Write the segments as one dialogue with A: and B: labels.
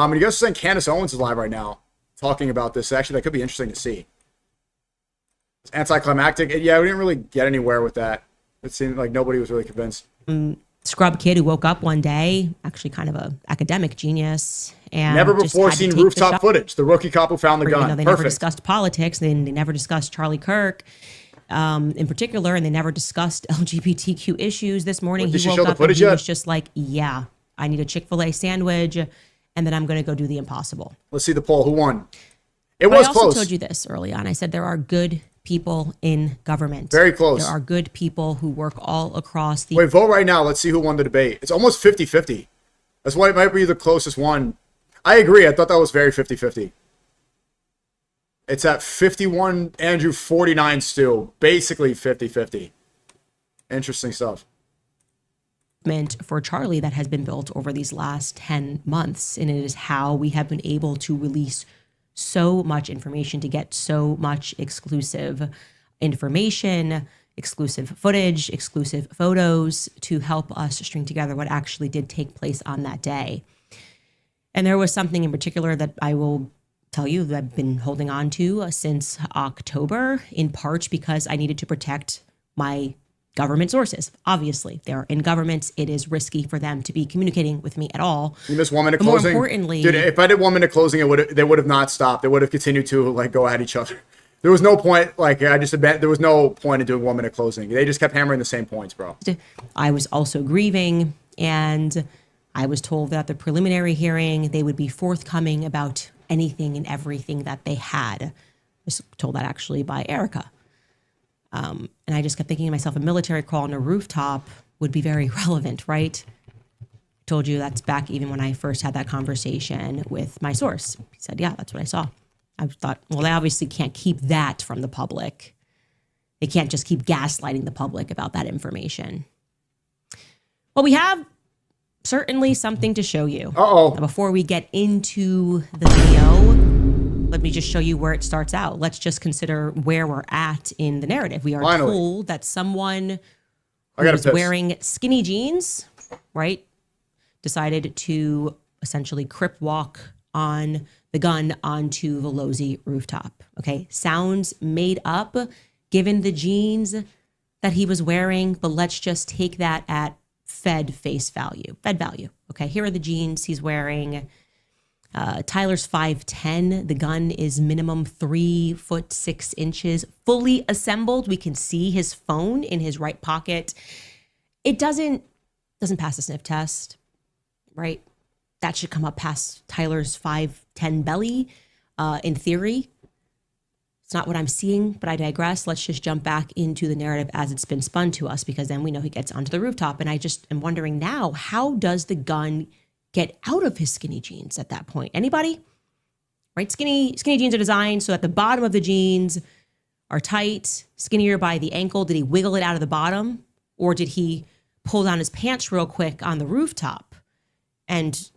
A: And you guys are saying Candace Owens is live right now talking about this. Actually, that could be interesting to see. It's anticlimactic. Yeah, we didn't really get anywhere with that. It seemed like nobody was really convinced.
B: Scrub kid who woke up one day, actually kind of a academic genius. And
A: never before seen rooftop footage. The rookie cop who found the gun.
B: They never discussed politics. They never discussed Charlie Kirk in particular, and they never discussed LGBTQ issues. This morning, he woke up and he was just like, yeah, I need a Chick-fil-A sandwich, and then I'm going to go do the impossible.
A: Let's see the poll. Who won? It was close. I also
B: told you this early on. I said there are good people in government.
A: Very close.
B: There are good people who work all across the...
A: Wait, vote right now. Let's see who won the debate. It's almost 50-50. That's why it might be the closest one. I agree. I thought that was very 50-50. It's at 51 Andrew, 49 Stu. Basically 50-50. Interesting stuff.
B: For Charlie that has been built over these last 10 months. And it is how we have been able to release so much information, to get so much exclusive information, exclusive footage, exclusive photos to help us string together what actually did take place on that day. And there was something in particular that I will tell you that I've been holding on to since October, in part because I needed to protect my government sources. Obviously, they're in government. It is risky for them to be communicating with me at all.
A: You missed 1 minute closing.
B: More importantly,
A: dude, if I did 1 minute closing, they would have not stopped. They would have continued to like go at each other. There was no point. Like there was no point in doing 1 minute closing. They just kept hammering the same points, bro.
B: I was also grieving, and I was told that at the preliminary hearing they would be forthcoming about anything and everything that they had. I was told that actually by Erica. And I just kept thinking to myself, a military crawl on a rooftop would be very relevant, right? Told you that's back even when I first had that conversation with my source. He said, yeah, that's what I saw. I thought, well, they obviously can't keep that from the public. They can't just keep gaslighting the public about that information. Well, we have certainly something to show you.
A: Uh-oh.
B: Now, before we get into the video, let me just show you where it starts out. Let's just consider where we're at in the narrative. We are told that someone who was wearing skinny jeans, right, decided to essentially crip walk on the gun onto the Losey rooftop. Okay, sounds made up given the jeans that he was wearing, but let's just take that at Fed value. Okay, here are the jeans he's wearing. Tyler's 5'10". The gun is minimum 3'6", fully assembled. We can see his phone in his right pocket. It doesn't pass the sniff test, right? That should come up past Tyler's 5'10" belly. In theory, it's not what I'm seeing, but I digress. Let's just jump back into the narrative as it's been spun to us, because then we know he gets onto the rooftop. And I just am wondering now, how does the gun get out of his skinny jeans at that point? Anybody? Right? Skinny jeans are designed so that the bottom of the jeans are tight, skinnier by the ankle. Did he wiggle it out of the bottom? Or did he pull down his pants real quick on the rooftop and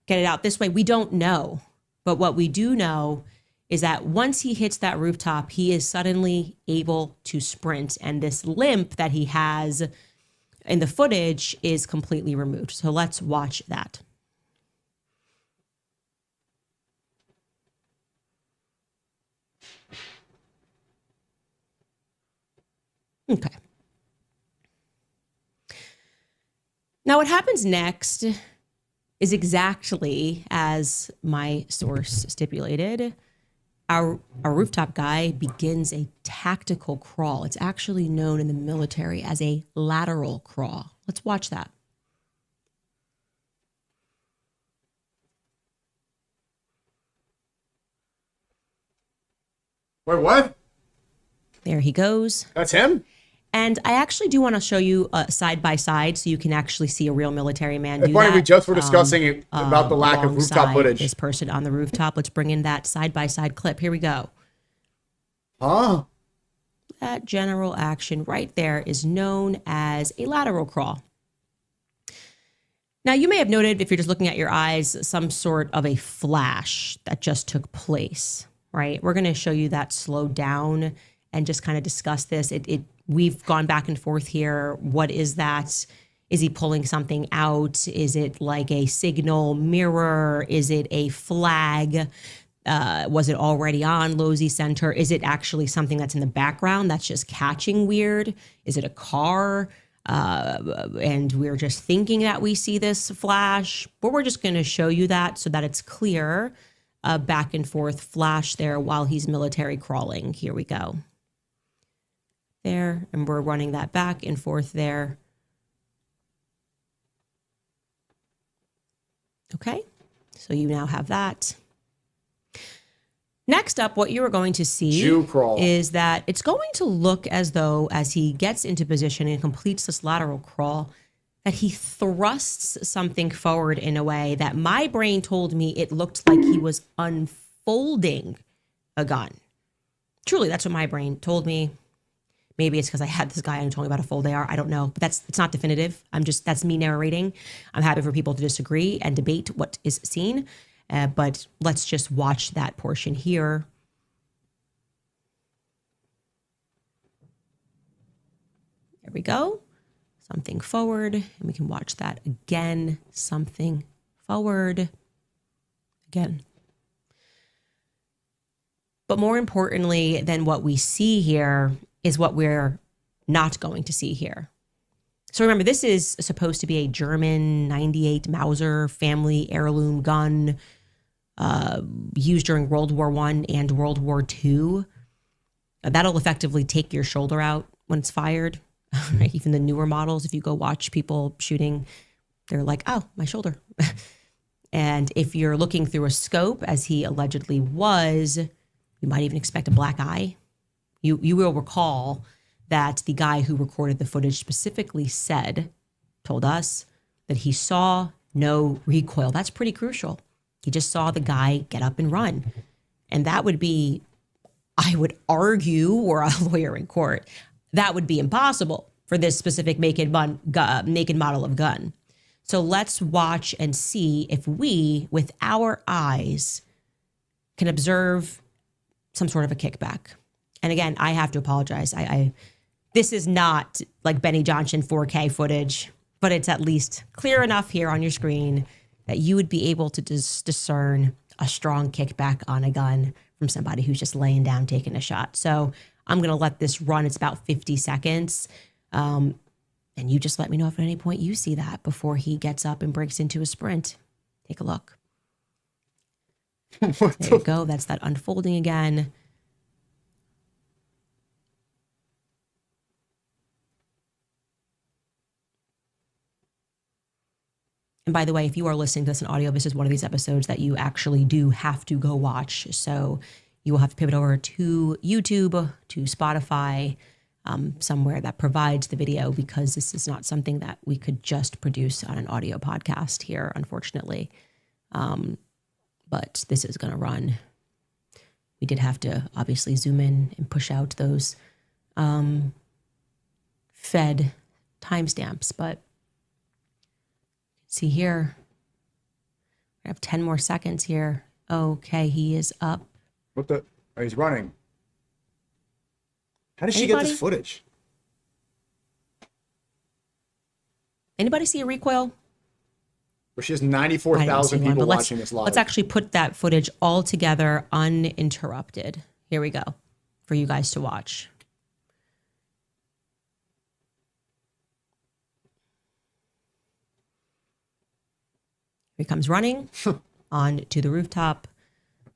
B: get it out this way? We don't know. But what we do know is that once he hits that rooftop, he is suddenly able to sprint. And this limp that he has in the footage is completely removed. So let's watch that. Okay. Now what happens next is exactly as my source stipulated. Our rooftop guy begins a tactical crawl. It's actually known in the military as a lateral crawl. Let's watch that.
A: Wait, what?
B: There he goes.
A: That's him?
B: And I actually do want to show you side by side so you can actually see a real military man do
A: funny,
B: that.
A: we just were discussing about the lack of rooftop footage.
B: This person on the rooftop. Let's bring in that side by side clip. Here we go.
A: Huh?
B: That general action right there is known as a lateral crawl. Now, you may have noted, if you're just looking at your eyes, some sort of a flash that just took place, right? We're going to show you that slowed down and just kind of discuss this. We've gone back and forth here. What is that? Is he pulling something out? Is it like a signal mirror? Is it a flag? Was it already on Lozy Center? Is it actually something that's in the background that's just catching weird? Is it a car? And we're just thinking that we see this flash, but we're just going to show you that so that it's clear. Back and forth flash there while he's military crawling. Here we go. There, and we're running that back and forth there. Okay, so you now have that. Next up, what you are going to see is that it's going to look as though, as he gets into position and completes this lateral crawl, that he thrusts something forward in a way that my brain told me it looked like he was unfolding a gun. Truly, that's what my brain told me. Maybe it's because I had this guy and told me about a fold AR. I don't know, but it's not definitive. That's me narrating. I'm happy for people to disagree and debate what is seen. But let's just watch that portion here. There we go. Something forward, and we can watch that again. Something forward again. But more importantly than what we see here is what we're not going to see here. So remember, this is supposed to be a German 98 Mauser family heirloom gun used during World War I and World War II. That'll effectively take your shoulder out when it's fired. Even the newer models, if you go watch people shooting, they're like, oh, my shoulder. And if you're looking through a scope, as he allegedly was, you might even expect a black eye. You will recall that the guy who recorded the footage specifically told us that he saw no recoil. That's pretty crucial. He just saw the guy get up and run. And that would be, I would argue, or a lawyer in court, that would be impossible for this specific make and model of gun. So let's watch and see if we, with our eyes, can observe some sort of a kickback. And again, I have to apologize. This is not like Benny Johnson 4K footage, but it's at least clear enough here on your screen that you would be able to discern a strong kickback on a gun from somebody who's just laying down taking a shot. So I'm going to let this run. It's about 50 seconds. And you just let me know if at any point you see that before he gets up and breaks into a sprint. Take a look. There you go. That's that unfolding again. And by the way, if you are listening to this in audio, this is one of these episodes that you actually do have to go watch. So you will have to pivot over to YouTube, to Spotify, somewhere that provides the video, because this is not something that we could just produce on an audio podcast here, unfortunately. But this is going to run. We did have to obviously zoom in and push out those fed timestamps, but see here, I have 10 more seconds here. Okay, he is up.
A: What the? Oh, he's running. How did she get this footage?
B: Anybody see a recoil?
A: Well, she has 94,000 people watching this live.
B: Let's actually put that footage all together uninterrupted. Here we go for you guys to watch. He comes running on to the rooftop.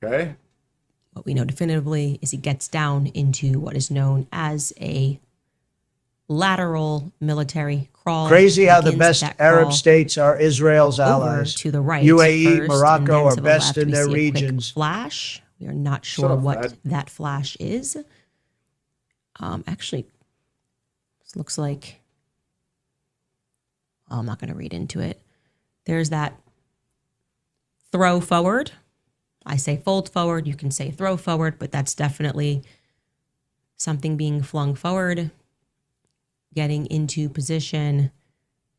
A: Okay.
B: What we know definitively is he gets down into what is known as a lateral military crawl.
C: Crazy how the best Arab states are Israel's allies.
B: To the right,
C: UAE,
B: first,
C: Morocco are best
B: left,
C: in their regions.
B: Flash. We are not sure what that flash is. Actually, this looks like. I'm not going to read into it. There's that throw forward. I say fold forward. You can say throw forward, but that's definitely something being flung forward, getting into position.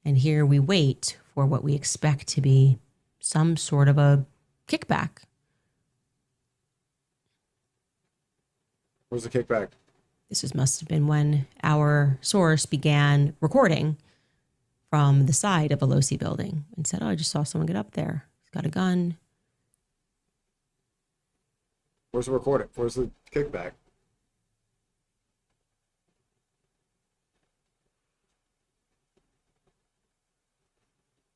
B: And here we wait for what we expect to be some sort of a kickback.
A: Where's the kickback?
B: This must have been when our source began recording from the side of a Losi building and said, oh, I just saw someone get up there. He's got a gun.
A: Where's the recording? Where's the kickback?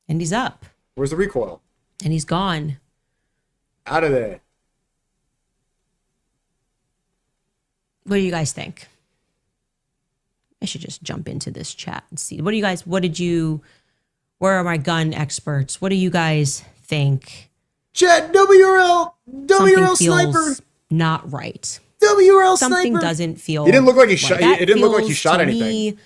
B: And he's up.
A: Where's the recoil?
B: And he's gone.
A: Out of there.
B: What do you guys think? I should just jump into this chat and see. Where are my gun experts? What do you guys think?
A: Chat, WRL sniper.
B: Not right.
A: WRL
B: Something
A: sniper.
B: Doesn't feel.
A: He didn't look like he shot.
B: Right.
A: It didn't look like he shot anything.
B: Me,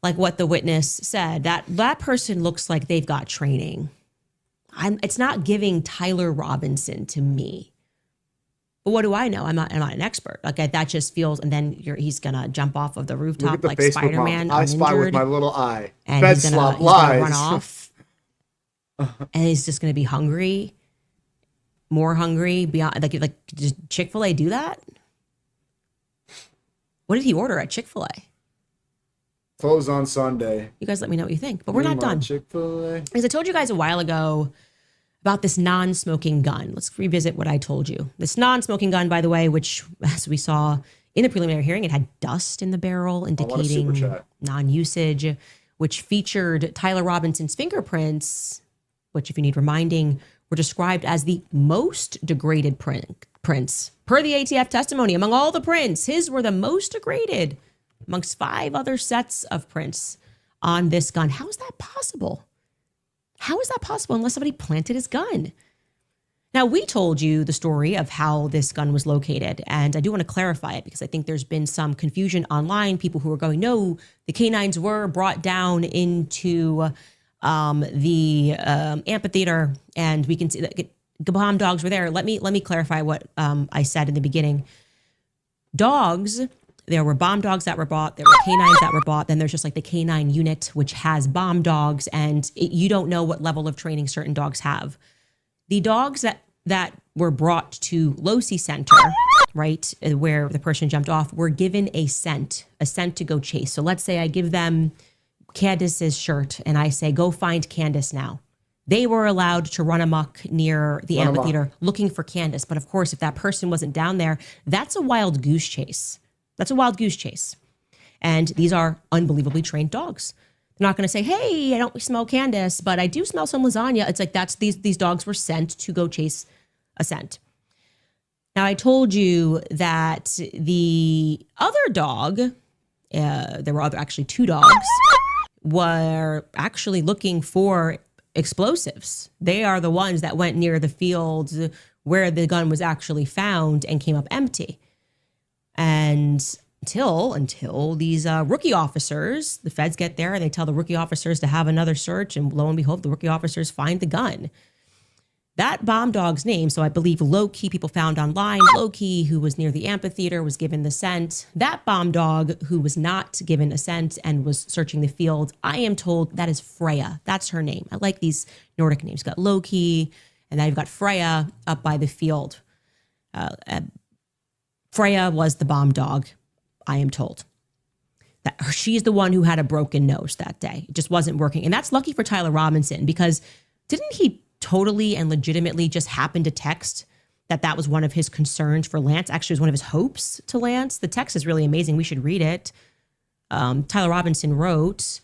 B: like what the witness said, that person looks like they've got training. It's not giving Tyler Robinson to me. But what do I know? I'm not an expert. Like that just feels, and then he's gonna jump off of the rooftop like Spider-Man.
A: I spy with my little eye.
B: And he's gonna run off, and he's just gonna be hungry, more hungry. Beyond like does Chick-fil-A do that? What did he order at Chick-fil-A?
A: Close on Sunday.
B: You guys let me know what you think. But we're not done.
A: Chick-fil-A.
B: Because I told you guys a while ago about this non-smoking gun. Let's revisit what I told you. This non-smoking gun, by the way, which, as we saw in the preliminary hearing, it had dust in the barrel indicating non-usage, which featured Tyler Robinson's fingerprints, which, if you need reminding, were described as the most degraded prints. Per the ATF testimony, among all the prints, his were the most degraded amongst 5 other sets of prints on this gun. How is that possible? How is that possible unless somebody planted his gun? Now, we told you the story of how this gun was located, and I do want to clarify it because I think there's been some confusion online. People who are going, no, the canines were brought down into the amphitheater, and we can see that the bomb dogs were there. Let me clarify what I said in the beginning. Dogs, there were bomb dogs that were bought. There were canines that were bought. Then there's just like the canine unit, which has bomb dogs, and you don't know what level of training certain dogs have. The dogs that were brought to Losi Center, right, where the person jumped off, were given a scent to go chase. So let's say I give them Candace's shirt, and I say, go find Candace now. They were allowed to run amok near the amphitheater looking for Candace. But of course, if that person wasn't down there, that's a wild goose chase. That's a wild goose chase. And these are unbelievably trained dogs. They're not going to say, hey, I don't smell Candace, but I do smell some lasagna. It's like these dogs were sent to go chase a scent. Now, I told you that the other dog, there were actually 2 dogs, were actually looking for explosives. They are the ones that went near the fields where the gun was actually found and came up empty. And until these rookie officers, the feds get there and they tell the rookie officers to have another search, and lo and behold, the rookie officers find the gun. That bomb dog's name, so I believe Loki, people found online, Loki, who was near the amphitheater, was given the scent. That bomb dog, who was not given a scent and was searching the field, I am told that is Freya. That's her name. I like these Nordic names. You've got Loki, and now you've got Freya up by the field. Freya was the bomb dog, I am told. That she's the one who had a broken nose that day. It just wasn't working. And that's lucky for Tyler Robinson, because didn't he totally and legitimately just happen to text that was one of his concerns for Lance? Actually, it was one of his hopes to Lance. The text is really amazing. We should read it. Tyler Robinson wrote,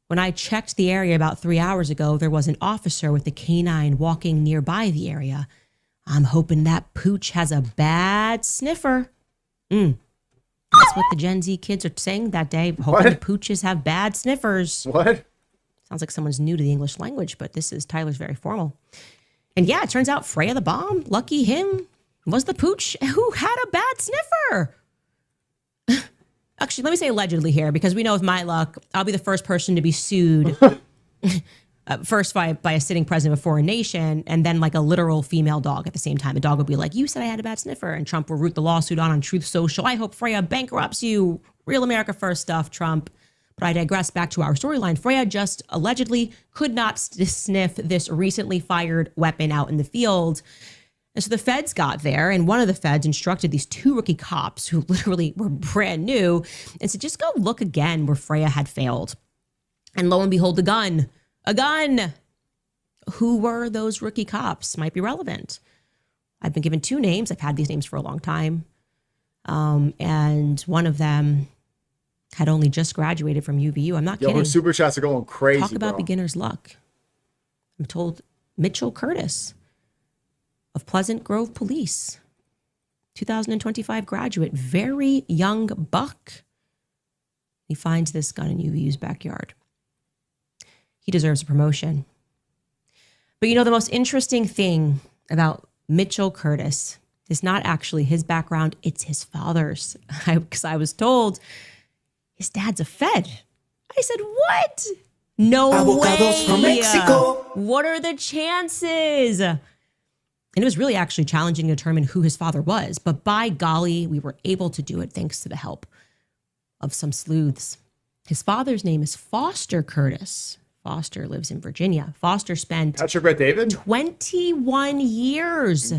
B: when I checked the area about 3 hours ago, there was an officer with a canine walking nearby the area. I'm hoping that pooch has a bad sniffer. That's what the Gen Z kids are saying that day. Hoping the pooches have bad sniffers.
A: What?
B: Sounds like someone's new to the English language, but Tyler's very formal. And yeah, it turns out Freya the bomb, lucky him, was the pooch who had a bad sniffer. Actually, let me say allegedly here, because we know with my luck, I'll be the first person to be sued first by a sitting president of a foreign nation, and then like a literal female dog at the same time. The dog will be like, you said I had a bad sniffer, and Trump will root the lawsuit on Truth Social. I hope Freya bankrupts you. Real America first stuff, Trump. But I digress back to our storyline. Freya just allegedly could not sniff this recently fired weapon out in the field. And so the feds got there, and one of the feds instructed these 2 rookie cops who literally were brand new and said, just go look again where Freya had failed. And lo and behold, a gun. Who were those rookie cops? Might be relevant. I've been given 2 names. I've had these names for a long time. And one of them had only just graduated from UVU. I'm not kidding.
A: Her super chats are going crazy.
B: Talk about beginner's luck. I'm told Mitchell Curtis of Pleasant Grove Police, 2025 graduate, very young buck. He finds this gun in UVU's backyard. He deserves a promotion. But you know, the most interesting thing about Mitchell Curtis is not actually his background, it's his father's. Because I was told his dad's a Fed. I said, what? No Avocados way. From Mexico. What are the chances? And it was really actually challenging to determine who his father was. But by golly, we were able to do it thanks to the help of some sleuths. His father's name is Foster Curtis. Foster lives in Virginia. Foster spent
A: Patrick Red David?
B: 21 years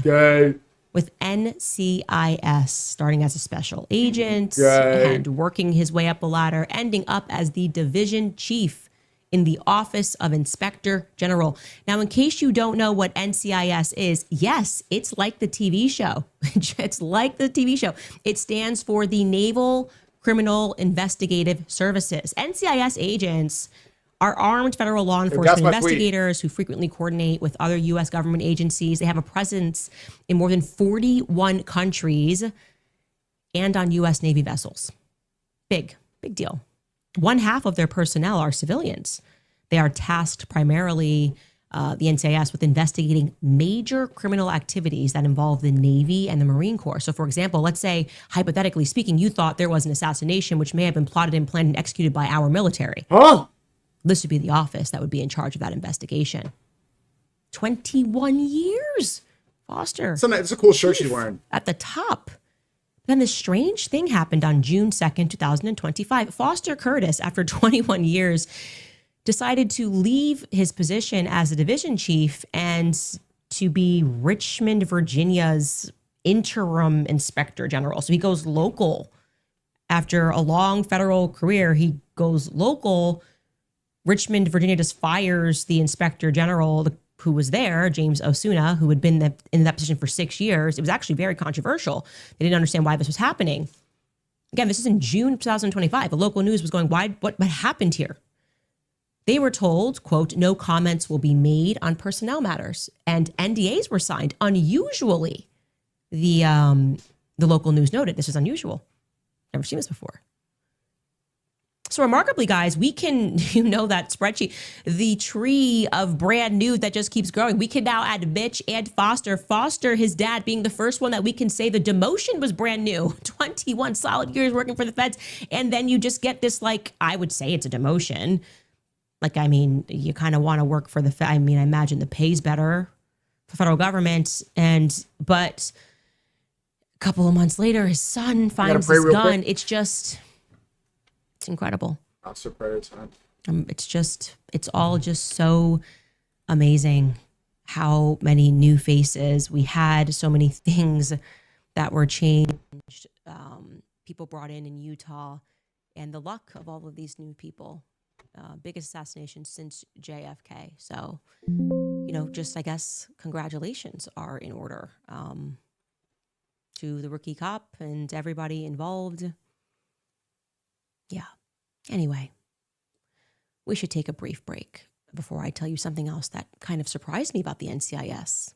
B: with NCIS, starting as a special agent and working his way up the ladder, ending up as the division chief in the Office of Inspector General. Now, in case you don't know what NCIS is, yes, it's like the TV show. It's like the TV show. It stands for the Naval Criminal Investigative Services. NCIS agents are armed federal law enforcement investigators who frequently coordinate with other U.S. government agencies. They have a presence in more than 41 countries and on U.S. Navy vessels. Big deal. 1/2 of their personnel are civilians. They are tasked primarily, the NCIS, with investigating major criminal activities that involve the Navy and the Marine Corps. So, for example, let's say, hypothetically speaking, you thought there was an assassination which may have been plotted and planned and executed by our military. This would be the office that would be in charge of that investigation. 21 years, Foster.
A: It's a cool shirt she's wearing.
B: At the top. Then this strange thing happened on June 2nd, 2025. Foster Curtis, after 21 years, decided to leave his position as a division chief and to be Richmond, Virginia's interim inspector general. So he goes local. After a long federal career, he goes local. Richmond, Virginia just fires the inspector general who was there, James Osuna, who had been in that position for 6 years. It was actually very controversial. They didn't understand why this was happening. Again, this is in June 2025. The local news was going, what happened here? They were told, quote, no comments will be made on personnel matters. And NDAs were signed. Unusually, the local news noted, this is unusual. Never seen this before. So remarkably, guys, we can, that spreadsheet, the tree of brand new that just keeps growing. We can now add Mitch and Foster. Foster, his dad, being the first one that we can say the demotion was brand new. 21 solid years working for the feds. And then you just get this, I would say it's a demotion. You kind of want to work for I imagine the pay's better for federal government. But a couple of months later, his son finds his gun. It's incredible.
A: Officer prayer time.
B: It's all just so amazing how many new faces we had, so many things that were changed, people brought in Utah, and the luck of all of these new people. Biggest assassination since JFK. So, I guess congratulations are in order to the rookie cop and everybody involved. Yeah. Anyway, we should take a brief break before I tell you something else that kind of surprised me about the NCIS.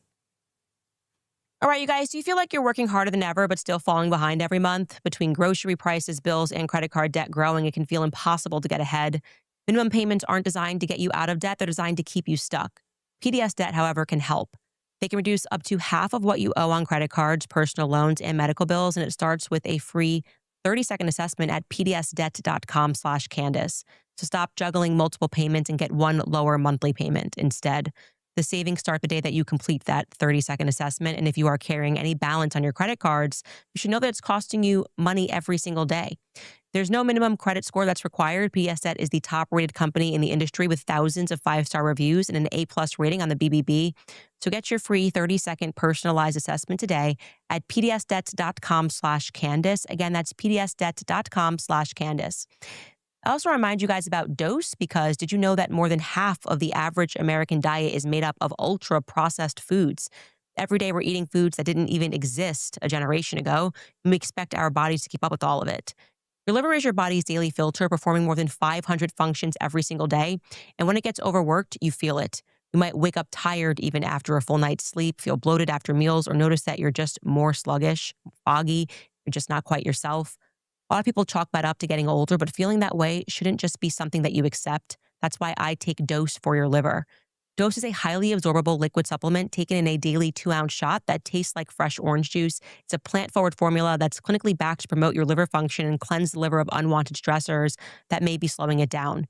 B: All right, you guys, do you feel like you're working harder than ever but still falling behind every month? Between grocery prices, bills, and credit card debt growing, it can feel impossible to get ahead. Minimum payments aren't designed to get you out of debt. They're designed to keep you stuck. PDS Debt, however, can help. They can reduce up to half of what you owe on credit cards, personal loans, and medical bills, and it starts with a free 30-second assessment at pdsdebt.com/Candace. So stop juggling multiple payments and get one lower monthly payment instead. The savings start the day that you complete that 30-second assessment. And if you are carrying any balance on your credit cards, you should know that it's costing you money every single day. There's no minimum credit score that's required. PDS Debt is the top-rated company in the industry with thousands of 5-star reviews and an A+ rating on the BBB. So get your free 30-second personalized assessment today at pdsdebt.com/Candace. Again, that's pdsdebt.com/Candace. I also remind you guys about dose, because did you know that more than half of the average American diet is made up of ultra-processed foods? Every day we're eating foods that didn't even exist a generation ago, and we expect our bodies to keep up with all of it. Your liver is your body's daily filter, performing more than 500 functions every single day. And when it gets overworked, you feel it. You might wake up tired even after a full night's sleep, feel bloated after meals, or notice that you're just more sluggish, foggy, you're just not quite yourself. A lot of people chalk that up to getting older, but feeling that way shouldn't just be something that you accept. That's why I take Dose for your liver. Dose is a highly absorbable liquid supplement taken in a daily 2-ounce shot that tastes like fresh orange juice. It's a plant-forward formula that's clinically backed to promote your liver function and cleanse the liver of unwanted stressors that may be slowing it down.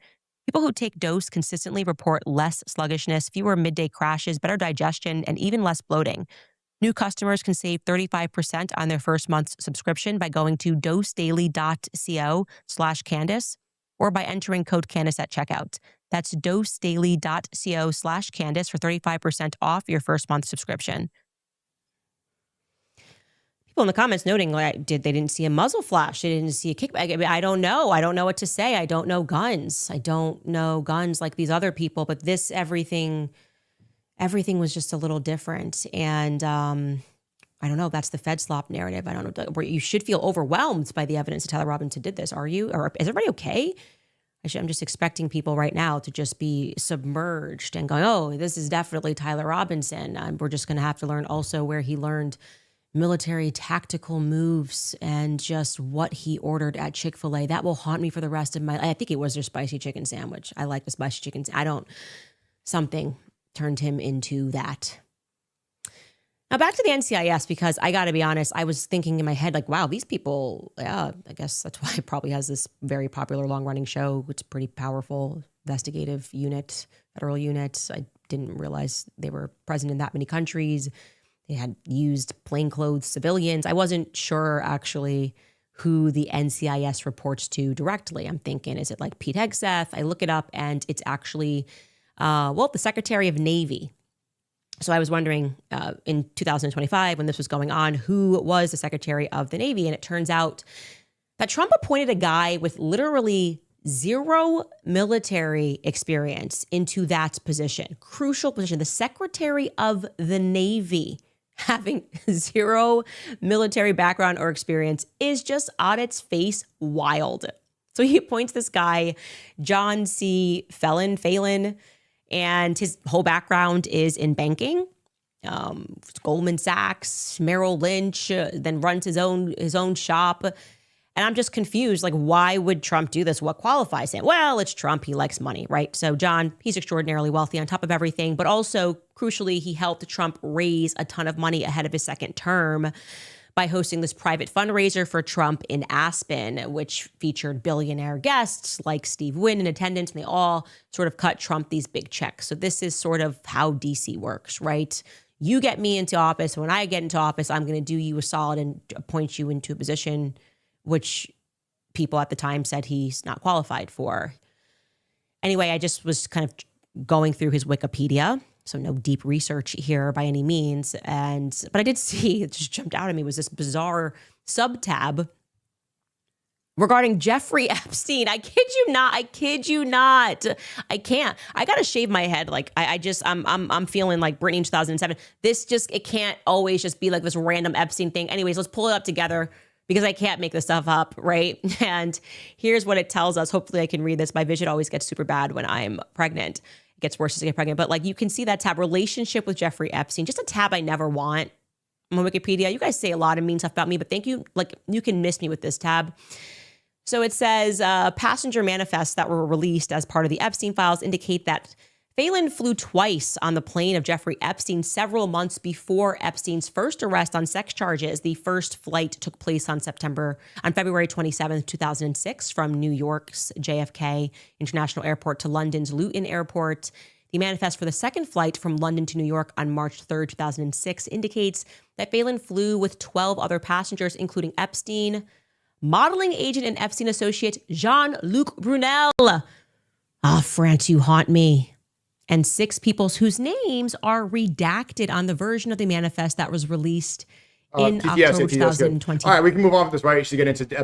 B: People who take Dose consistently report less sluggishness, fewer midday crashes, better digestion, and even less bloating. New customers can save 35% on their first month's subscription by going to dosedaily.co/Candace or by entering code Candace at checkout. That's dosedaily.co/Candace for 35% off your first month subscription. People in the comments noting like they didn't see a muzzle flash, they didn't see a kickback. I mean, I don't know. I don't know what to say. I don't know guns. I don't know guns like these other people. But this everything was just a little different. And I don't know. That's the Fed slop narrative. I don't know. Where you should feel overwhelmed by the evidence that Tyler Robinson did this. Are you? Or is everybody okay? I'm just expecting people right now to just be submerged and going, oh, this is definitely Tyler Robinson. We're just going to have to learn also where he learned military tactical moves and just what he ordered at Chick-fil-A. That will haunt me for the rest of my life. I think it was their spicy chicken sandwich. I like the spicy chicken. Something turned him into that. Now back to the NCIS, because I got to be honest, I was thinking in my head, like, wow, these people, yeah, I guess that's why it probably has this very popular long-running show. It's a pretty powerful investigative unit, federal unit. I didn't realize they were present in that many countries. They had used plainclothes civilians. I wasn't sure, actually, who the NCIS reports to directly. I'm thinking, is it like Pete Hegseth? I look it up, and it's actually, the Secretary of Navy. So I was wondering in 2025, when this was going on, who was the Secretary of the Navy? And it turns out that Trump appointed a guy with literally zero military experience into that position. Crucial position. The Secretary of the Navy having zero military background or experience is just on its face wild. So he appoints this guy, John C. Phelan, and his whole background is in banking. Goldman Sachs, Merrill Lynch, then runs his own shop. And I'm just confused, like, why would Trump do this? What qualifies him? Well, it's Trump. He likes money, right? So John, he's extraordinarily wealthy on top of everything, but also, crucially, he helped Trump raise a ton of money ahead of his second term by hosting this private fundraiser for Trump in Aspen, which featured billionaire guests like Steve Wynn in attendance, and they all sort of cut Trump these big checks. So this is sort of how DC works, right? You get me into office. When I get into office, I'm going to do you a solid and appoint you into a position which people at the time said he's not qualified for. Anyway, I just was kind of going through his Wikipedia, so no deep research here by any means. But I did see, it just jumped out at me, was this bizarre sub-tab regarding Jeffrey Epstein. I kid you not. I can't. I got to shave my head. Like I'm feeling like Britney in 2007. It can't always just be like this random Epstein thing. Anyways, let's pull it up together, because I can't make this stuff up, right? And here's what it tells us. Hopefully I can read this. My vision always gets super bad when I'm pregnant. It gets worse as I get pregnant. But like, you can see that tab, relationship with Jeffrey Epstein, just a tab I never want on Wikipedia. You guys say a lot of mean stuff about me, but thank you. Like, you can miss me with this tab. So it says passenger manifests that were released as part of the Epstein files indicate that Phelan flew twice on the plane of Jeffrey Epstein several months before Epstein's first arrest on sex charges. The first flight took place on February 27th, 2006, from New York's JFK International Airport to London's Luton Airport. The manifest for the second flight from London to New York on March 3rd, 2006 indicates that Phelan flew with 12 other passengers, including Epstein, modeling agent and Epstein associate Jean-Luc Brunel. France, you haunt me. And 6 people whose names are redacted on the version of the manifest that was released in October 2020.
A: All right, we can move on with this, right? You should get into